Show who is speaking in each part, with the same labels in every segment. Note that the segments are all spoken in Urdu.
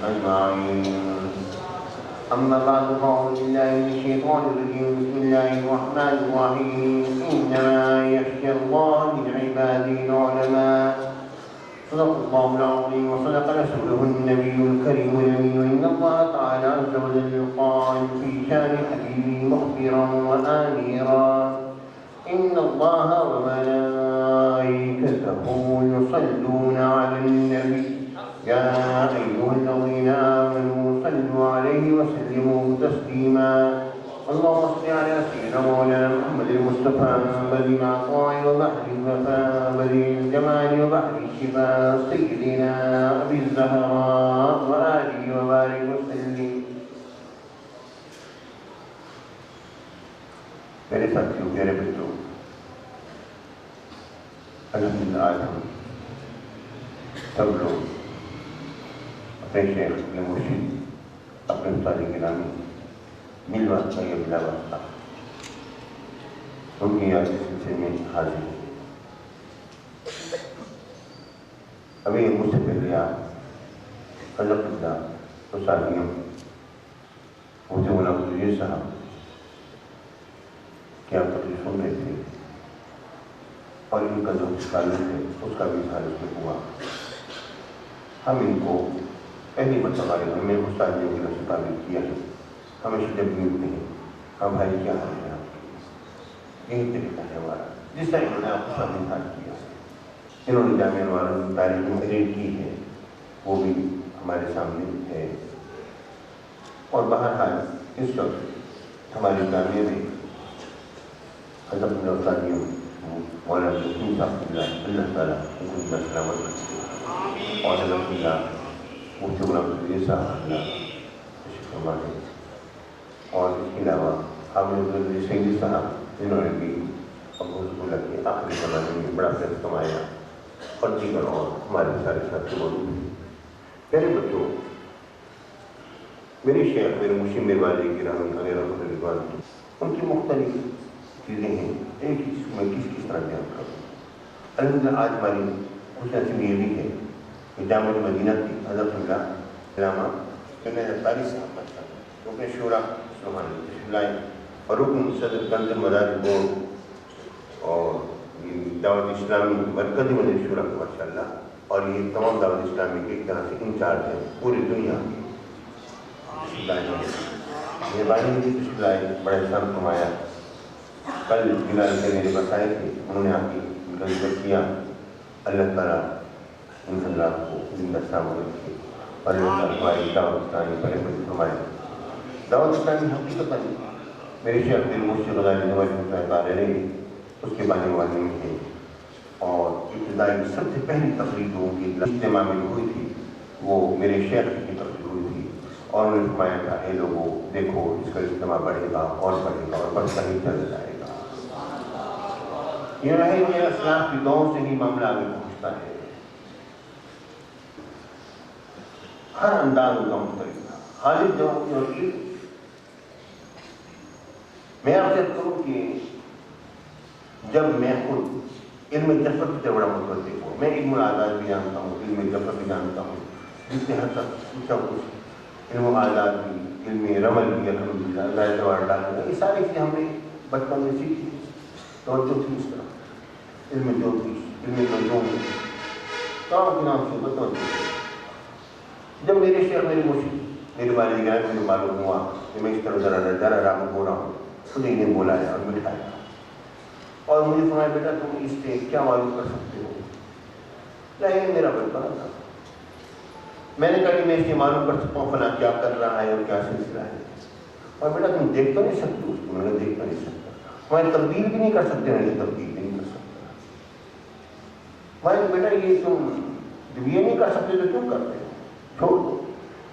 Speaker 1: أجمعين. أما بعد فأعوذ بالله من الشيطان الرجيم. بسم الله الرحمن الرحيم. إنما يخشى الله من عباده العلماء. صدق الله العظيم وصدق رسوله النبي الكريم الأمين. إن الله تعالى عز وجل قال في شان حبيبه مخبرا وآميرا: إن الله وملائكته يصلون على النبي يا أيها الذين آمنوا صلوا عليه وسلموا تسليما. اللهم صل على سيدنا مولانا محمد المصطفى بديع العطاء وبحر الوفاء بديع الجمال وبحر الشفاء سيدنا أبي الزهراء وآله وبارك وسلم. میرے ساتھیوں، میرے بچوں، الحمدللہ آج ہم سب لوگ اپنے شیخ، اپنے مرشد، اپنے استاد گرامی مل واسطہ یا بلا واسطہ ان کی یاد کے سلسلے میں حاضر ہیں. ابھی مجھ سے پہلے آپ حضرت اللہ استادیم مجھے مولانا عبدالعزیز صاحب کہ آپ تقریر سن رہے تھے اور ان کا جو تعلق ہے اس کا بھی اظہار اس میں ہوا. ہم ان کو پہلی مرتبہ میں استاد نے میرا سے تعلق کیا ہے. ہمیشہ جب ملتے ہیں ہاں بھائی کیا حال ہے آپ کی، یہی طریقہ ہے ہمارا. جس طرح انہوں نے آپ کو ساتھ اظہار کیا ہے، انہوں نے جامعہ انوار کی تاریخ میں تحریر کی ہے، وہ بھی ہمارے سامنے ہے. اور بہرحال اس وقت ہماری جامعہ میں حضرت اللہ مولانا عبدالعزیز صاحب اللہ تعالیٰ ان کو سلامت رکھتے ہیں، اور حضرت اللہ مفتی غلام عبدالعزیز صاحب اللہ تشریف فرما ہے. اور اس کے علاوہ حامد سیدی صاحب جنہوں نے بھی ابو اللہ کے آخری زمانے میں بڑا فیض کمایا، اور دیگر اور ہمارے سارے ساتھی موجود ہیں. میرے بچوں، میرے شیخ، میرے مرشد، میرے والد گرامی علیہ رحمۃ رضوان ان کی مختلف چیزیں ہیں. ایک چیز میں کس طرح بیان کروں. الحمدللہ آج ہماری خوش نصیبی یہ بھی ہے کہ جامعہ مدینہ کی حضرت اللہ علامہ قاری صاحب رکن شورا سبحان اللہ اور رکن صدر کنز مدارس بورڈ اور یہ دعوت اسلامی مرکزی مدارس شورا ماشاء اللہ، اور یہ تمام دعوت اسلامی کے ایک طرح سے انچارج ہیں پوری دنیا کی. مہربانی کی بڑا احسان فرمایا. کل بلال سے میرے پاس آئے تھے، انہوں نے آپ کی ذکر کیا. اللہ تعالیٰ ان حضرات کو زندہ سلامت رکھے اور اللہ تعالیٰ ہماری دعوت اسلامی پر رحمت فرمائے. دعوت اسلامی حقیقت میرے شیخ دل مرشد غزالی نواز صاحب علیہ اس کے بانی والے میں تھے، اور ابتدائی سب سے پہلی تقریر جو ان کی اجتماع میں ہوئی تھی وہ میرے شیخ کی تقریر ہوئی تھی، اور انہوں نے فرمایا تھا اے لوگوں دیکھو اس کا اجتماع بڑھے گا اور بڑھے گا اور بڑھتا ہی چل جائے گا. یہ رہے کہ اسلاف کی دعاؤں سے ہی معاملہ آگے پہنچتا ہے. ہر انداز کا مختلف تھا. خالد جواب کی وکیل میں آپ سے کروں کہ جب میں خود علم جفر کی طرف بڑا متوجہ ہوں، میں علم العادات بھی جانتا ہوں، علم جفر بھی جانتا ہوں، جس سے حد تک پوچھا کچھ علم العادات بھی، علم رمل بھی الحمدللہ اللہ تبارک ڈالے گا. یہ ساری چیزیں ہم نے بچپن میں سیکھی، توجہ تھی اس طرح. علم جوتیش، علم نجوم، کام کے نام سے بتوجہ. جب میرے شیخ، میرے مرشد، میرے والد گرامی مجھے معلوم ہوا کہ میں اس طرح ذرا راغب ہو رہا ہوں، خود ہی نے بلایا اور بٹھایا اور مجھے فرمایا بیٹا تم اس سے کیا معلوم کر سکتے ہو. یہ میرا بچپنا تھا. میں نے کہا کہ میں اس سے معلوم کر سکتا ہوں فلاں کیا کر رہا ہے اور کیا سلسلہ ہے. اور بیٹا تم دیکھ تو نہیں سکتے اس کو. میں نے دیکھ تو نہیں سکتا. ہماری تبدیل بھی نہیں کر سکتے، میں نے تبدیل بھی نہیں کر سکتا. میں بیٹا یہ تم جب یہ نہیں کر سکتے تو کیوں کرتے ہو؟ چھوڑ دو.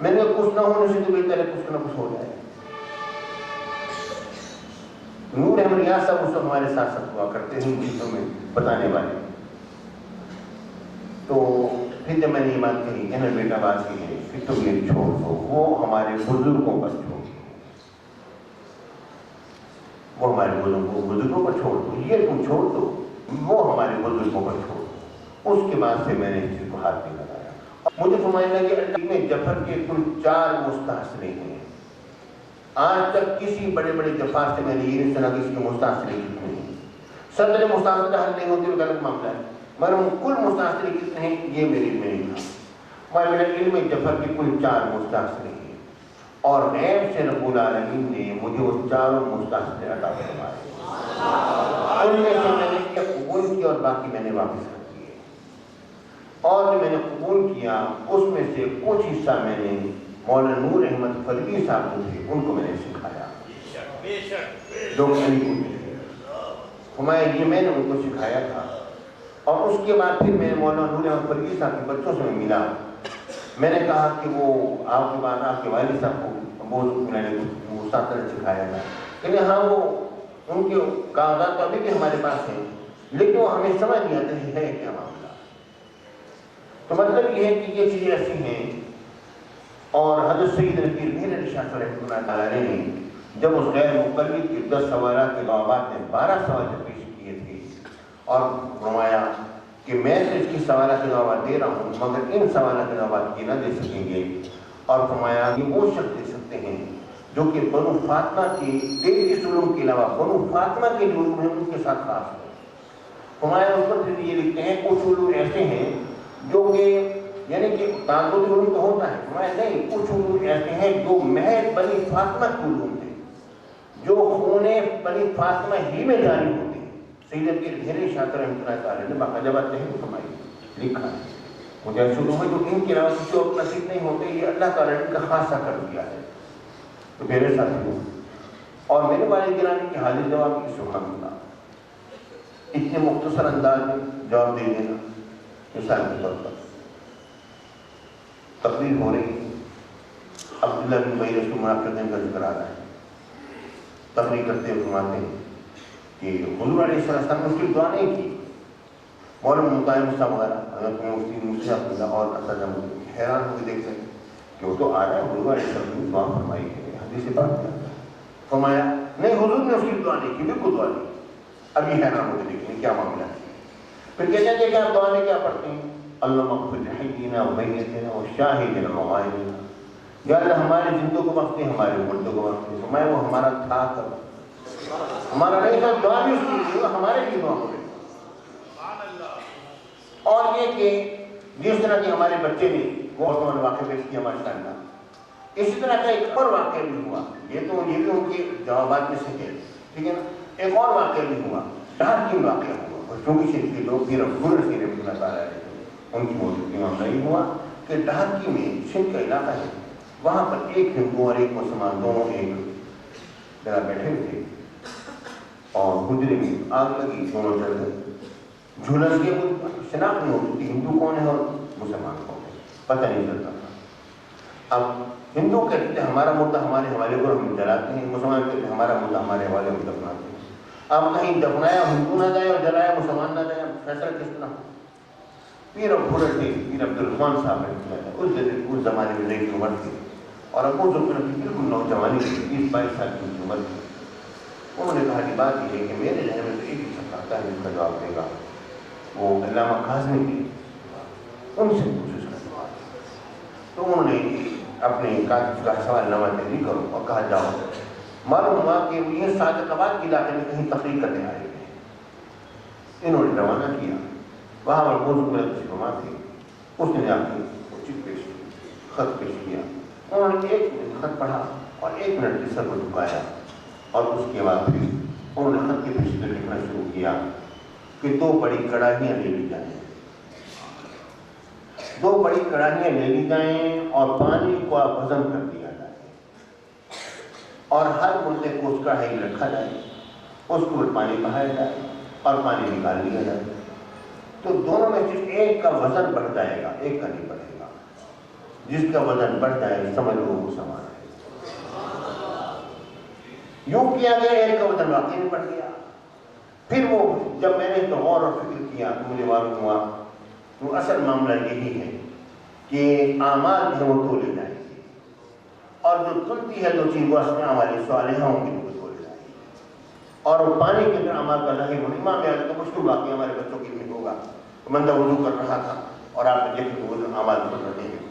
Speaker 1: میں نے کچھ نہ ہونے سے تو بہتر ہے کچھ نہ کچھ ہو جائے. نور احمد ریاض صاحب اس وقت ہمارے ساتھ ساتھ ہوا کرتے ہیں ان چیزوں میں بتانے والے. تو پھر جب میں نے یہ بات کہی کہ نا بیٹا بات کی ہے پھر تم یہ چھوڑ دو، وہ ہمارے بزرگوں پر چھوڑ دو، وہ ہمارے بزرگوں پر چھوڑ دو، یہ تم چھوڑ دو، وہ ہمارے بزرگوں پر چھوڑ دو. اس کے بعد سے میں نے اس چیز کو ہاتھ نہیں لگایا. مجھے فرمایا کہ علم جعفر کے کل 4 مستحسنے ہیں. آج تک کسی بڑے بڑے جفار سے میں نے یہ نہیں سنا کسی کے مستحسنے کتنے ہیں. صدر مستحسن حل نہیں ہوتی وہ غلط معاملہ ہے، مگر کل مستحسنے کتنے ہیں یہ میری علم نہیں تھا. میرے علم جعفر کے کل 4 مستحسنے ہیں، اور غیب سے رب العالمین نے مجھے وہ 4 مستحسنے عطا فرمائے. ان میں سے میں نے ایک قبول کیا اور باقی میں نے واپس کر دیے. اور جو میں نے قبول کیا اس میں سے کچھ حصہ میں نے مولانا نور احمد فلوی صاحب جو تھے ان کو میں نے سکھایا، جو علی کو تھے. یہ میں نے ان کو سکھایا تھا. اور اس کے بعد پھر میں مولانا نور احمد فلوی صاحب کے بچوں سے ملا. میں نے کہا کہ وہ آپ کے بعد آپ کے والد صاحب کو میں نے استاد نے سکھایا تھا، کہ ہاں وہ ان کے کاغذات تو ابھی بھی ہمارے پاس ہیں، لیکن وہ ہمیں سمجھ نہیں آتا ہے کیا معاملہ. تو مطلب یہ ہے کہ یہ چیزیں ایسی ہیں. اور حضرت سید پیر میر علی شاہ صاحب رحمۃ اللہ تعالیٰ نے جب اس غیر مقلد کے 10 سوالات کے جوابات میں 12 سوال جب پیش کیے تھے اور فرمایا کہ میں تو اس کی سوالات کے جوابات دے رہا ہوں مگر ان سوالات کے جوابات یہ نہ دے سکیں گے. اور فرمایا کہ وہ شخص دے سکتے ہیں جو کہ بنو فاطمہ کی 33 علوم کے علاوہ بنو فاطمہ کے جو علوم ہیں ان کے ساتھ خاص ہے. فرمایا اس پر پھر یہ لکھتے ہیں کچھ علوم ایسے ہیں جو کہ یعنی کہ تعدد علوم تو ہوتا ہے، فرمایا نہیں کچھ علوم ایسے ہیں جو محض بنی فاطمہ کے علوم ہیں، جو خون بنی فاطمہ ہی میں جاری ہوتے ہیں. سید پیر میر شاہ رحمۃ اللہ تعالیٰ نے باقاعدہ بات نہیں فرمائی لکھا ہے. مجھے علوم ہے جو ان کے علاوہ کسی اور نصیب نہیں ہوتے، یہ اللہ تعالیٰ نے ان کا خاصہ کر دیا ہے. تو میرے ساتھیوں اور میرے والد گرامی کی حاضر جواب کی سبحان اللہ، اتنے مختصر انداز میں جواب دے دینا. مثال کے طور پر تقریر ہو رہی ہے، عبداللہ بن ابی رسول منافقین کا ذکر آ رہا ہے. تقریر کرتے ہوئے فرماتے ہیں کہ حضور علیہ السلام نے اس کی دعا نہیں کی. مولانا ممتاز صاحب وغیرہ حضرت مفتی موسی عبداللہ اور اسد احمد حیران ہو کے دیکھتے ہیں کہ وہ تو آ رہا ہے حضور علیہ السلام نے دعا فرمائی ہے، حدیث بات کیا. فرمایا نہیں حضور نے اس کی دعا نہیں کی، بالکل دعا نہیں. ابھی حیران ہو کے دیکھتے ہیں کیا معاملہ ہے. پھر کہتے ہیں کہ آپ دعا میں کیا پڑھتے ہیں؟ اللہم اغفر لحینا و میتنا و شاہدنا و غائبنا، یا اللہ ہمارے زندوں کو بخش دے ہمارے مردوں کو بخش دے. فرمایا وہ ہمارا تھا کب، ہمارا نہیں تھا، دعا بھی اس کے لیے ہمارے لیے دعا کرے. اور یہ کہ جس طرح کہ ہمارے بچے نے وہ واقعہ پیش کیا ماشاء اللہ، اسی طرح کا ایک اور واقعہ بھی ہوا. یہ بھی ان کے جوابات میں سے ہے، ٹھیک ہے نا. ایک اور واقعہ بھی ہوا، ڈھارکی واقعہ ہوا. چونکہ شریف کے لوگ پھر ابر سے رحمۃ اللہ تعالیٰ ان کی موجودگی معاملہ یہ ہوا کہ ڈھارکی میں سندھ کا علاقہ ہے، وہاں پر ایک ہندو اور ایک مسلمان دونوں ایک جگہ بیٹھے ہوئے تھے اور حجرے میں آگ لگی، دونوں جل گئے. جھلس کے شناخت نہیں ہوتی تھی ہندو کون ہے اور مسلمان کون ہے، پتہ نہیں چلتا تھا. اب ہندو کہتے تھے ہمارا مردہ ہمارے حوالے پر ہم جلاتے ہیں، مسلمان کہتے ہیں ہمارا مردہ ہمارے حوالے پر دفناتے ہیں. اب کہیں دفنایا ہندو نہ جائے اور جلایا مسلمان نہ جائے، فیصلہ کس طرح؟ پیر پیر عبد الرحمان صاحب اس زمانے میں نئی عمر تھی اور ابو ذوالفقار کی بالکل نوجوانی تھی، 20-22 سال کی عمر تھی. انہوں نے کہا کہ بات یہ ہے کہ میرے ذہن میں تو ایک ہی شخص آتا ہے جس کا جواب دے گا، وہ علامہ کاظمی تھے، ان سے پوچھو اس کا جواب. تو انہوں نے اپنے کاغذ کا سوال نامہ تحریر کرو اور کہا جاؤ. معلوم ہوا کہ یہ صادق آباد کے علاقے میں کہیں تقریر کرنے آئے تھے. انہوں نے روانہ کیا، وہاں پر موضوع میں رہنما تھے. اس نے جا کے چٹھی پیش کی، خط پیش کیا. انہوں نے 1 منٹ خط پڑھا اور 1 منٹ کے سر کو جھکایا اور اس کے بعد پھر انہوں نے خط کے پیچھے سے لکھنا شروع کیا کہ 2 بڑی کڑاہیاں لے لی جائیں، 2 بڑی کڑاہیاں لے لی جائیں اور پانی کو ہضم کر دیا جائے اور ہر مردے کو اس کڑاہی میں رکھا جائے، اس کو پانی بہایا جائے اور پانی نکال لیا جائے. تو دونوں میں صرف ایک کا وزن بڑھ جائے گا، ایک کا نہیں بڑھے گا. جس کا وزن بڑھ جائے سمجھ لو وہ سامان ہے. یوں کیا گیا، ایک کا وزن واقعی میں بڑھ گیا. پھر وہ جب میں نے غور اور فکر کیا تو مجھے معلوم ہوا تو اصل معاملہ یہی ہے کہ اعمال جو وہ تولے جائیں گے اور جو تلتی ہے 2 چیز وہ اس میں ہمارے صالحہ ہوں گے وہ تولے جائیں گے. اور وہ پانی کے اندر اعمال کا ظاہر ہونے امام کا مشہور واقعہ ہمارے بچوں کے لیے ہوگا. بندہ وضو کر رہا تھا اور آپ نے دیکھا کہ وہ آواز بن رہے ہیں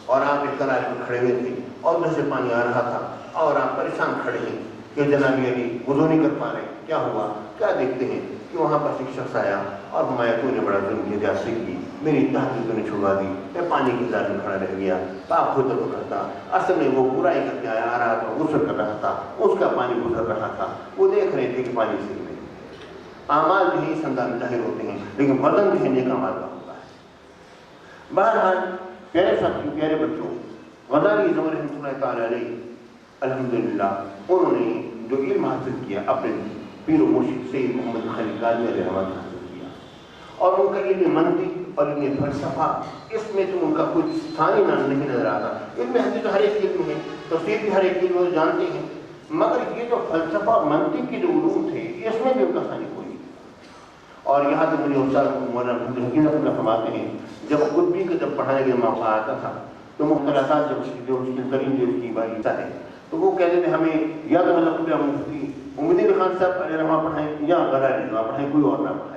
Speaker 1: اور آپ ایک کنارے پر کھڑے ہوئے تھے اور ادھر سے پانی آ رہا تھا اور آپ پریشان کھڑے ہیں کہ جناب علی وضو نہیں کر پا رہے، کیا ہوا؟ کیا دیکھتے ہیں کہ وہاں پر ایک شخص آیا اور فرمایا تو نے بڑا ظلم کیا، جاسے کی میری تحقیق تو نے چھڑوا دی، میں پانی کے اندر میں کھڑا رہ گیا، پاک خود تو کرتا، اصل میں وہ برائی کر کے آ رہا تھا، غسل کر رہا تھا، اس کا پانی گزر رہا تھا، وہ دیکھ رہے تھے کہ پانی صحیح نہیں۔ اعمال جو ہے اس انداز میں ظاہر ہوتے ہیں لیکن وزن جو ہے نیک اعمال کا ہوتا ہے۔ بہرحال پیارے ساتھیوں، پیارے بچوں، غزالی زمر رحمۃ اللہ تعالیٰ علیہ الحمدللہ انہوں نے جو علم حاصل کیا اپنے پیر و مرشد سید محمد خلیل قادری علیہ رحمۃ حاصل کیا، اور ان کا علم منطق اور علم فلسفہ اس میں تو ان کا کوئی ثانی نام نہیں نظر آتا۔ علم حدیث تو ہر ایک علم ہے، تفسیر بھی ہر ایک علم وہ جانتے ہیں، مگر یہ جو فلسفہ اور منطق کے جو علوم تھے اس میں بھی ان کا ثانی کوئی نہیں۔ اور یہاں تک مجھے استاد مولانا عبد الحکیم رحمۃ اللہ فرماتے ہیں جب قطبی کا جب پڑھانے کا موقع آتا تھا تو مختلفات جب مشکل ترین جو اس کی باریتا ہے تو وہ کہتے تھے ہمیں یا تو مطلب مفتی امید خان صاحب علیہ رحمہ پڑھائیں یا غزالی رحمہ پڑھائیں، کوئی اور نہ پڑھائے۔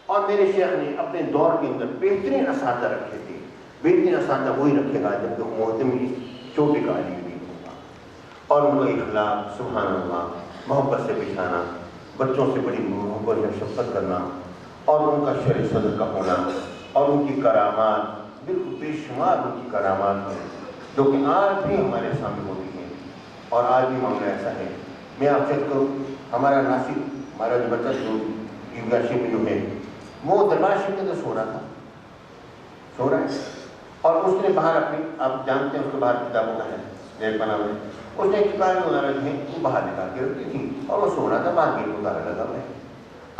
Speaker 1: اور میرے شیخ نے اپنے دور کے اندر بہترین اساتذہ رکھے تھے، بہترین اساتذہ وہی رکھے گا جب کہ محتمی چھوٹے کا عالم بھی ہوگا، اور ان کا اخلاق سبحان اللہ، محبت سے پیش آنا، بچوں سے بڑی محبت میں شفقت کرنا، اور ان کا شرع صدر کا ہونا، اور ان کی کرامات بالکل بے شمار ان کی کرامات ہیں جو کہ آج بھی ہمارے سامنے ہوتی ہیں، اور آج بھی معاملہ ایسا ہے۔ میں آپ چیک کروں، ہمارا ناصر، ہمارا جو بچہ جو عیدگاہ شریف میں جو ہے وہ دربار شریف کے اندر سو رہا ہے، اور اس نے باہر اپنی، آپ جانتے ہیں اس کے باہر کتابوں کا ہے میرے پناہ میں، اس نے کتابیں وغیرہ جو ہیں وہ باہر نکال کے رکھی تھی اور وہ سو رہا تھا، باہر گیٹ اتارا لگا ہوا ہے۔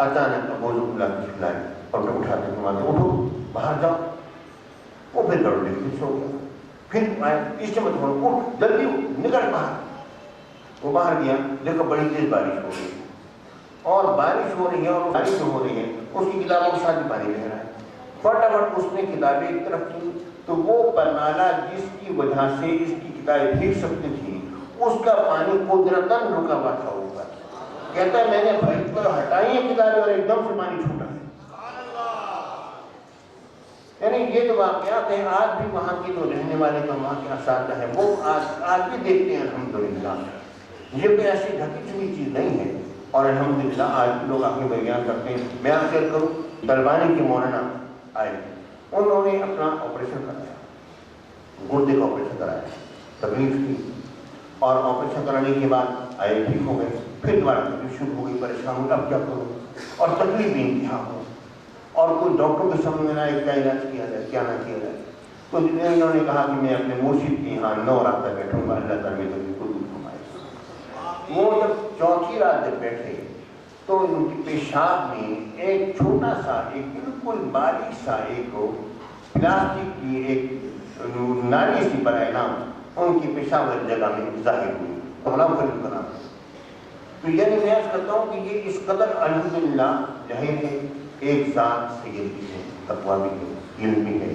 Speaker 1: اچانک ابو اللہ کی کھلائے اور اٹھاتے فرماتے اٹھو باہر جاؤ، وہ پھر گڑ پھر سو گیا، پھر آئے اس سے مت اٹھ جلدی نکل باہر۔ وہ باہر گیا، دیکھو بڑی تیز بارش ہو رہی ہے، اور بارش ہو رہی ہے، اور بارش جو ہو رہی ہے اس کی کتابوں کے ساتھ پانی بہ رہا ہے۔ فٹافٹ اس نے کتابیں ایک طرف کی تو وہ پرنالہ جس کی وجہ سے اس کی کتابیں بھیگ سکتی تھی اس کا پانی قدرتاً رکا ہوا تھا اوپر۔ کہتا ہے میں نے بھائی پر ہٹائی ہیں کتابیں اور ایک دم سے پانی چھوٹا ہے۔ یعنی یہ جو واقعات ہیں آج بھی وہاں کے جو رہنے والے جو وہاں کے اساتذہ ہیں وہ آج بھی دیکھتے ہیں الحمدللہ۔ یہ کوئی ایسی ڈھکی چھپی چیز نہیں ہے، اور الحمدللہ آج بھی لوگ اپنے بیان کرتے ہیں۔ میں آپ شیئر کروں، طلبانی کے مولانا آئے، انہوں نے اپنا آپریشن کرایا، گردے کا آپریشن کرایا، تکلیف کی، اور آپریشن کرانے کے بعد آئے ٹھیک ہو گئے، پھر دوبارہ تکلیف شروع ہو گئی، پریشان ہو اب کیا کروں، اور تکلیف بھی انتہا ہو، اور کوئی ڈاکٹر کی سمجھ میں نہ آئے کیا علاج کیا جائے کیا نہ کیا جائے۔ تو انہوں نے کہا کہ میں اپنے مرشد کے یہاں 9 رات تک بیٹھوں گا، اللہ تعالیٰ میری تکلیف کو دور فرمائے۔ وہ جب چوتھی رات جب بیٹھے تو ان کی پیشاب میں ایک چھوٹا سا، ایک بالکل باریک سا ایک پلاسٹک کی ایک نالی سی برائے نام ان کی پیشاب والی جگہ میں ظاہر ہوئی، غلام فرید کا نام۔ تو یعنی میں عرض کرتا ہوں کہ یہ اس قدر الحمدللہ ظاہر ہے، ایک ذات سید بھی ہے، تقویٰ بھی ہے، علم بھی ہے،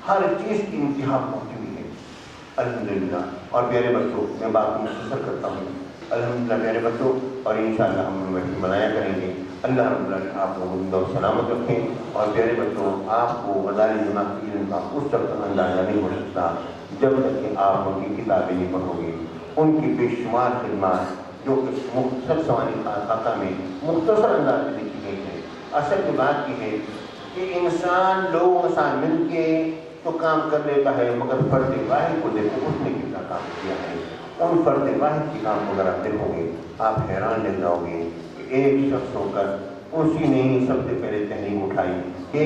Speaker 1: ہر چیز کی انتہا پہنچی ہوئی ہے الحمدللہ۔ اور پیارے بچوں، میں بات کو مختصر کرتا ہوں، الحمدللہ پیارے بچوں، اور انشاءاللہ ہم منایا کریں گے۔ اللہ رب العالمین آپ کو زندہ و سلامت رکھیں۔ اور پیارے بچوں، آپ کو غزالی جناب کی علم کا اس وقت تک اندازہ نہیں ہو سکتا جب تک کہ آپ ان کی کتابیں نہیں پڑھو گے۔ ان کی بے شمار خدمات جو کہ مختصر سوانی خاکہ میں مختصر انداز میں لکھی گئی ہے۔ اصل کی بات یہ ہے کہ انسان لوگ مل کے تو کام کر لیتا ہے، مگر فرد واحد کو دیکھو اس نے کتنا کام کیا ہے۔ ان فرد واحد کے کام کو اگر آپ دیکھو گے آپ حیران رہ جاؤ گے کہ ایک شخص ہو کر اسی نے سب سے پہلے تحریم اٹھائی کہ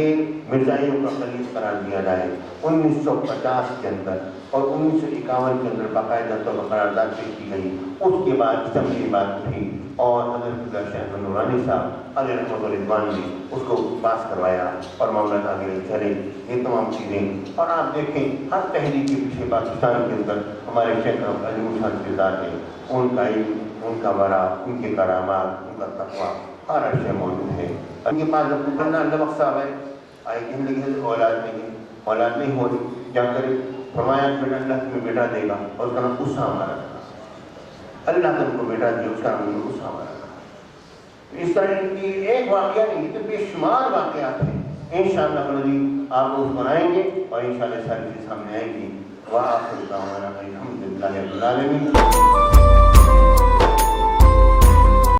Speaker 1: مرزائیوں کا خلیج قرار دیا جائے 1950 کے اندر، اور 1951 کے اندر باقاعدہ طور پر قرارداد پیش کی گئی۔ اس کے بعد اسمبلی بات اٹھی اور حضرت شیخ احمد نورانی صاحب علیہ رحمۃ رضوان نے اس کو پاس کروایا اور معاملات آگے چلے، یہ تمام چیزیں۔ اور آپ دیکھیں ہر تحریک کے پیچھے پاکستان کے اندر ہمارے شیخ علی مرشد کردار ہیں، ان کا علم، ان کا ورع، ان کے کرامات، ان کا تقویٰ، ہر شے موجود ہے۔ ان کے پاس جب بننا اللہ وقت صاحب ہے آئے کہنے لگے اولاد نہیں ہو رہی، کیا کرے؟ فرمایا بیٹا اللہ تمہیں بیٹا دے گا، اور اس کا نام اسامہ رکھا۔ اللہ تم کو بیٹا دیا، اس کا نام اسامہ رکھا۔ اس طرح کی ایک واقعہ نہیں، تو بے شمار واقعات ہیں انشاءاللہ آپ اس بنائیں گے اور انشاءاللہ ساری چیز سامنے آئیں گی. وآخر دعوانا الحمدللہ رب العالمین.